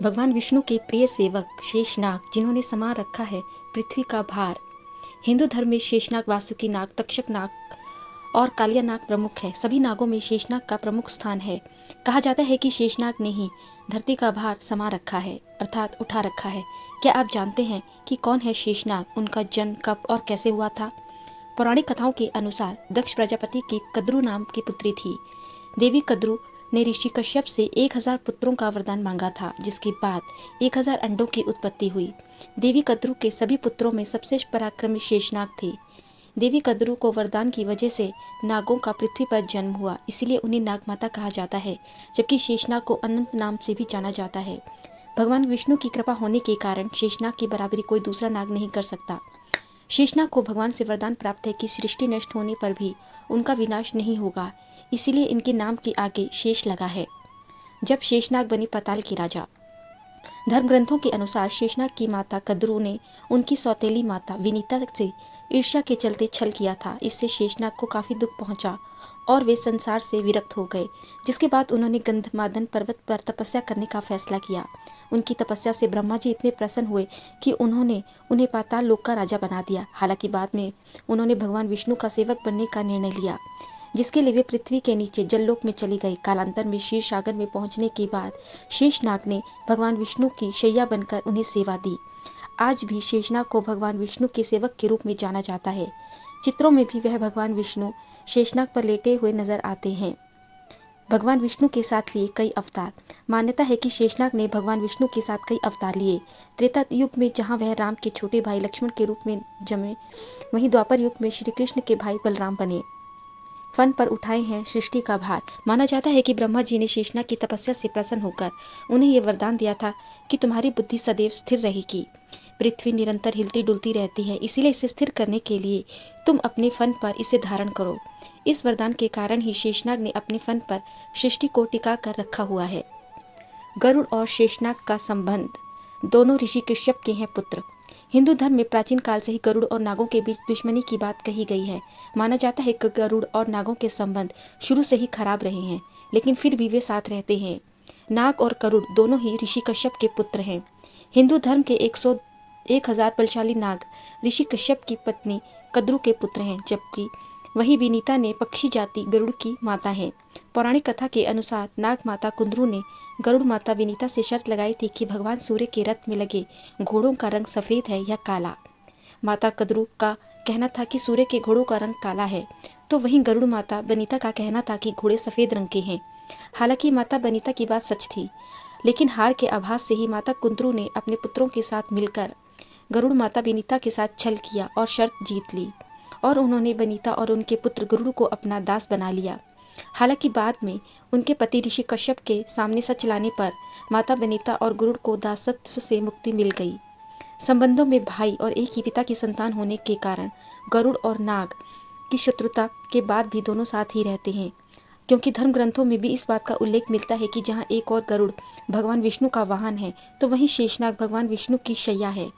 भगवान विष्णु के प्रिय सेवक शेषनाग, जिन्होंने समा रखा है पृथ्वी का भार। हिंदू धर्म में शेषनाग, वासुकी नाग, तक्षक नाग और कालिया नाग प्रमुख है। सभी नागों में शेषनाग का प्रमुख स्थान है। कहा जाता है कि शेषनाग ने ही धरती का भार समा रखा है, अर्थात उठा रखा है। क्या आप जानते हैं कि कौन है शेषनाग, उनका जन्म कब और कैसे हुआ था? पौराणिक कथाओं के अनुसार दक्ष प्रजापति की कद्रु नाम की पुत्री थी। देवी कद्रु ने ऋषि कश्यप से 1000 पुत्रों का वरदान मांगा था, जिसके बाद 1000 अंडों की उत्पत्ति हुई। देवी कद्रु के सभी पुत्रों में सबसे पराक्रमी शेषनाग थे। देवी कद्रु को वरदान की वजह से नागों का पृथ्वी पर जन्म हुआ, इसलिए उन्हें नागमाता कहा जाता है, जबकि शेषनाग को अनंत नाम से भी जाना जाता है। भगवान विष्णु की कृपा होने के कारण शेषनाग की बराबरी कोई दूसरा नाग नहीं कर सकता। शेषनाग को भगवान से वरदान प्राप्त है कि सृष्टि नष्ट होने पर भी उनका विनाश नहीं होगा, इसीलिए इनके नाम के आगे शेष लगा है। जब शेषनाग बने पाताल के राजा। धर्म ग्रंथों के अनुसार शेषनाग की माता कद्रु ने उनकी सौतेली माता विनीता से ईर्ष्या के चलते छल किया था। इससे शेषनाग को काफी दुख पहुंचा और वे संसार से विरक्त हो गए, जिसके बाद उन्होंने गंधमादन पर्वत पर तपस्या करने का फैसला किया। उनकी तपस्या से ब्रह्मा जी इतने प्रसन्न हुए कि उन्होंने उन्हें पाताल लोक का राजा बना दिया। हालांकि बाद में उन्होंने भगवान विष्णु का सेवक बनने का निर्णय लिया, जिसके लिए वे पृथ्वी के नीचे जललोक में चले गए। कालांतर में क्षीर सागर में पहुंचने के बाद शेषनाग ने भगवान विष्णु की शैया बनकर उन्हें सेवा दी। आज भी शेषनाग को भगवान विष्णु के सेवक के रूप में जाना जाता है। चित्रों में भी वह भगवान विष्णु शेषनाग पर लेटे हुए नजर आते हैं। भगवान विष्णु के साथ लिए कई अवतार। मान्यता है कि शेषनाग ने भगवान विष्णु के साथ कई अवतार लिए। त्रेता युग में जहां वह राम के छोटे भाई लक्ष्मण के रूप में जन्मे, वहीं द्वापर युग में श्री कृष्ण के भाई बलराम बने। फन पर उठाए हैं सृष्टि का भार। माना जाता है कि ब्रह्मा जी ने शेषनाग की तपस्या से प्रसन्न होकर उन्हें यह वरदान दिया था कि तुम्हारी बुद्धि सदैव स्थिर रहेगी। पृथ्वी निरंतर हिलती डुलती रहती है, इसीलिए इसे स्थिर करने के लिए तुम अपने फन पर इसे धारण करो। इस वरदान के कारण ही शेषनाग ने अपने फन पर सृष्टि को टिका कर रखा हुआ है। गरुड़ और शेषनाग का संबंध। दोनों ऋषि कश्यप के हैं पुत्र। हिंदू धर्म में प्राचीन काल से ही गरुड़ और नागों के बीच दुश्मनी की बात कही गई है। माना जाता है कि गरुड़ और नागों के संबंध शुरू से ही खराब रहे हैं, लेकिन फिर भी वे साथ रहते हैं। नाग और गरुड़ दोनों ही ऋषि कश्यप के पुत्र हैं। हिंदू धर्म के 1000 बलशाली नाग ऋषि कश्यप की पत्नी कद्रु के पुत्र हैं, जबकि वही विनीता ने पक्षी जाति गरुड़ की माता है। पौराणिक कथा के अनुसार नाग माता कुंद्रू ने गरुड़ माता विनीता से शर्त लगाई थी कि भगवान सूर्य के रथ में लगे घोड़ों का रंग सफेद है या काला। माता कद्रु का कहना था कि सूर्य के घोड़ों का रंग काला है, तो वहीं गरुड़ माता बनीता का कहना था कि घोड़े सफेद रंग के हैं। हालांकि माता बनीता की बात सच थी, लेकिन हार के आभास से ही माता कुंद्रू ने अपने पुत्रों के साथ मिलकर गरुड़ माता बनीता के साथ छल किया और शर्त जीत ली, और उन्होंने बनीता और उनके पुत्र गरुड़ को अपना दास बना लिया। हालांकि बाद में उनके पति ऋषि कश्यप के सामने सच लाने पर माता बनीता और गरुड़ को दासत्व से मुक्ति मिल गई। संबंधों में भाई और एक ही पिता की संतान होने के कारण गरुड़ और नाग की शत्रुता के बाद भी दोनों साथ ही रहते हैं, क्योंकि धर्म ग्रंथों में भी इस बात का उल्लेख मिलता है कि जहाँ एक और गरुड़ भगवान विष्णु का वाहन है, तो वहीं शेषनाग भगवान विष्णु की शैया है।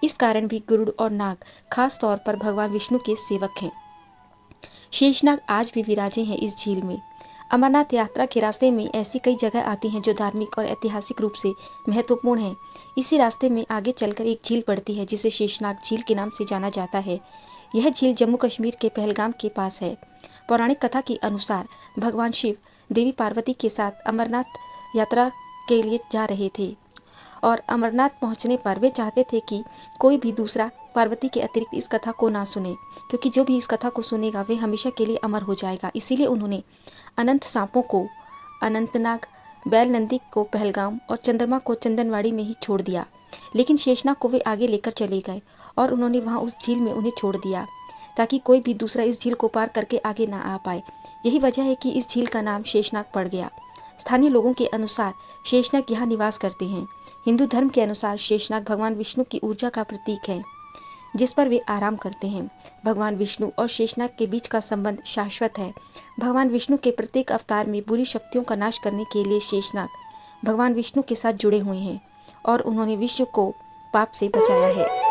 इस कारण भी गरुड़ और नाग खास तौर पर भगवान विष्णु के सेवक हैं। शेषनाग आज भी विराजे हैं इस झील में। अमरनाथ यात्रा के रास्ते में ऐसी कई जगह आती हैं जो धार्मिक और ऐतिहासिक रूप से महत्वपूर्ण हैं। इसी रास्ते में आगे चलकर एक झील पड़ती है, जिसे शेषनाग झील के नाम से जाना जाता है। यह झील जम्मू कश्मीर के पहलगाम के पास है। पौराणिक कथा के अनुसार भगवान शिव देवी पार्वती के साथ अमरनाथ यात्रा के लिए जा रहे थे, और अमरनाथ पहुंचने पर वे चाहते थे कि कोई भी दूसरा पार्वती के अतिरिक्त इस कथा को ना सुने, क्योंकि जो भी इस कथा को सुनेगा वे हमेशा के लिए अमर हो जाएगा। इसीलिए उन्होंने अनंत सांपों को अनंतनाग, बैल नंदी को पहलगाम और चंद्रमा को चंदनवाड़ी में ही छोड़ दिया। लेकिन शेषनाग को वे आगे लेकर चले गए और उन्होंने वहाँ उस झील में उन्हें छोड़ दिया, ताकि कोई भी दूसरा इस झील को पार करके आगे ना आ पाए। यही वजह है कि इस झील का नाम शेषनाग पड़ गया। स्थानीय लोगों के अनुसार शेषनाग यहाँ निवास करते हैं। हिंदू धर्म के अनुसार शेषनाग भगवान विष्णु की ऊर्जा का प्रतीक है, जिस पर वे आराम करते हैं। भगवान विष्णु और शेषनाग के बीच का संबंध शाश्वत है। भगवान विष्णु के प्रत्येक अवतार में बुरी शक्तियों का नाश करने के लिए शेषनाग भगवान विष्णु के साथ जुड़े हुए हैं, और उन्होंने विश्व को पाप से बचाया है।